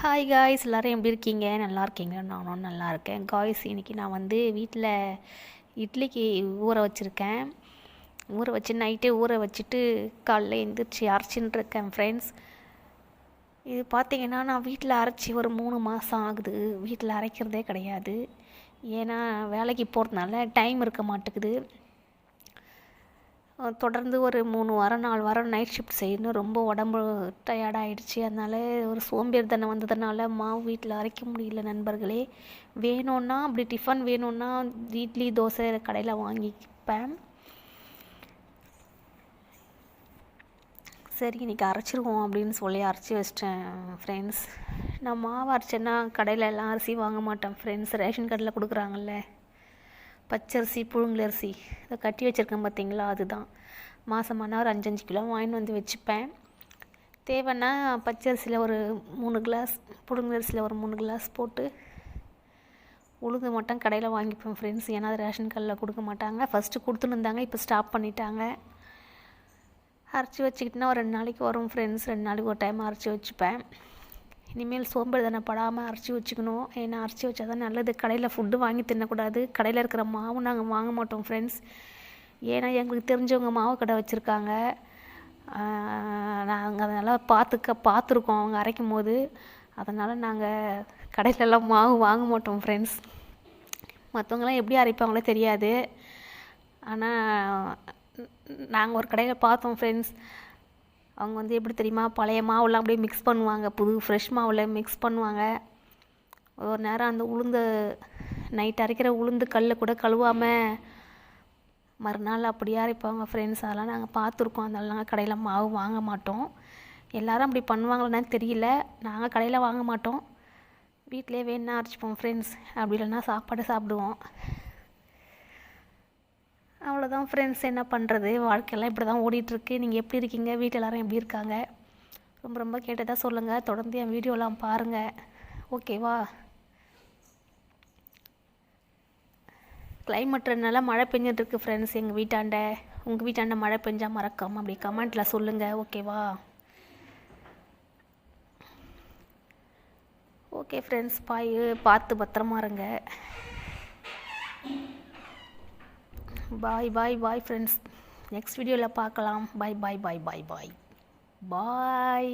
Hi guys, எல்லோரும் எப்படி இருக்கீங்க? நல்லா இருக்கீங்க? நானும் நல்லா இருக்கேன் காய்ஸ். இன்றைக்கி நான் வீட்டில் இட்லிக்கு ஊற வச்சுருக்கேன். ஊற வச்சு நைட்டே ஊற வச்சுட்டு காலைல எழுந்திரிச்சி அரைச்சின்னு இருக்கேன் ஃப்ரெண்ட்ஸ். இது பார்த்திங்கன்னா நான் வீட்டில் அரைச்சி ஒரு 3 மாதம் ஆகுது. வீட்டில் அரைக்கிறதே கிடையாது. ஏன்னா வேலைக்கு போகிறதுனால டைம் இருக்க மாட்டேங்குது. தொடர்ந்து ஒரு 3 வாரம் 4 வாரம் நைட் ஷிஃப்ட் செய்யணும். ரொம்ப உடம்பு டயர்டாகிடுச்சு. அதனால் ஒரு சோம்பேறித்தனம் வந்ததுனால மாவு வீட்டில் அரைக்க முடியல நண்பர்களே. வேணும்னா அப்படி டிஃபன் வேணும்னா இட்லி தோசை கடையில் வாங்கிப்பேன். சரி இன்றைக்கி அரைச்சிருவோம் அப்படின்னு சொல்லி அரைச்சி வச்சிட்டேன் ஃப்ரெண்ட்ஸ். நான் மாவு அரைச்சேன்னா கடையில் எல்லாம் அரிசி வாங்க மாட்டேன் ஃப்ரெண்ட்ஸ். ரேஷன் கடையில் கொடுக்குறாங்கல்ல பச்சரிசி புழுங்கலரிசி, இதை கட்டி வச்சுருக்கேன் பார்த்தீங்களா, அதுதான். மாதமான ஒரு 5 கிலோ வாங்கிட்டு வந்து வச்சுப்பேன். தேவைன்னா பச்சரிசியில் ஒரு 3 கிளாஸ், புழுங்கலரிசியில் ஒரு 3 கிளாஸ் போட்டு உளுந்து மட்டும் கடையில் வாங்கிப்பேன் ஃப்ரெண்ட்ஸ். ஏன்னா அது ரேஷன் கடையில் கொடுக்க மாட்டாங்க. ஃபஸ்ட்டு கொடுத்துன்னு இருந்தாங்க, இப்போ ஸ்டாப் பண்ணிட்டாங்க. அரைச்சி வச்சுக்கிட்டுனா ஒரு 2 நாளைக்கு வரும் ஃப்ரெண்ட்ஸ். 2 நாளைக்கு ஒரு டைம் அரைச்சி வச்சுப்பேன். இனிமேல் சோம்பேறித்தனப்படாமல் அரைச்சி வச்சுக்கணும். ஏன்னா அரைச்சி வச்சா தான் நல்லது. கடையில் ஃபுட்டு வாங்கி தின்னக்கூடாது. கடையில் இருக்கிற மாவு நாங்கள் வாங்க மாட்டோம் ஃப்ரெண்ட்ஸ். ஏன்னா எங்களுக்கு தெரிஞ்சவங்க மாவு கடை வச்சுருக்காங்க. நாங்கள் அதனால் பார்த்துருக்கோம் அவங்க அரைக்கும் போது. அதனால் நாங்கள் கடையிலலாம் மாவு வாங்க மாட்டோம் ஃப்ரெண்ட்ஸ். மற்றவங்களாம் எப்படி அரைப்பாங்களோ தெரியாது. ஆனால் நாங்கள் ஒரு கடையில் பார்த்தோம் ஃப்ரெண்ட்ஸ். அவங்க எப்படி தெரியுமா, பழைய மாவுலாம் அப்படியே மிக்ஸ் பண்ணுவாங்க, புது ஃப்ரெஷ் மாவில் மிக்ஸ் பண்ணுவாங்க. ஒரு நேரம் அந்த உளுந்து நைட் அரைக்கிற உளுந்து கல்லை கூட கழுவாமல் மறுநாள் அப்படியே அரைப்பாங்க ஃப்ரெண்ட்ஸ். அதெல்லாம் நாங்கள் பார்த்துருக்கோம். அதெல்லாம் கடையில் மாவு வாங்க மாட்டோம். எல்லோரும் அப்படி பண்ணுவாங்களான்னு தெரியல. நாங்கள் கடையில் வாங்க மாட்டோம். வீட்டிலே வேணுன்னா அரைச்சிப்போம் ஃப்ரெண்ட்ஸ். அப்படி இல்லைன்னா சாப்பாடு சாப்பிடுவோம். அவ்வளோதான் ஃப்ரெண்ட்ஸ். என்ன பண்ணுறது, வாழ்க்கையெல்லாம் இப்படி தான் ஓடிட்டுருக்கு. நீங்கள் எப்படி இருக்கீங்க? வீட்டில் எல்லோரும் எப்படி இருக்காங்க? ரொம்ப ரொம்ப கேட்டதாக சொல்லுங்கள். தொடர்ந்து என் வீடியோலாம் பாருங்கள், ஓகேவா? கிளைமேட் நல்லா மழை பெஞ்சிட்ருக்கு ஃப்ரெண்ட்ஸ் எங்கள் வீட்டாண்ட. உங்கள் வீட்டாண்ட மழை பெஞ்சால் மறக்காமல் அப்படி கமெண்ட்டில் சொல்லுங்கள், ஓகேவா? ஓகே ஃப்ரெண்ட்ஸ், பார்த்து பத்திரமா இருங்க. Bye friends. நெக்ஸ்ட் வீடியோவில் பார்க்கலாம். பாய்.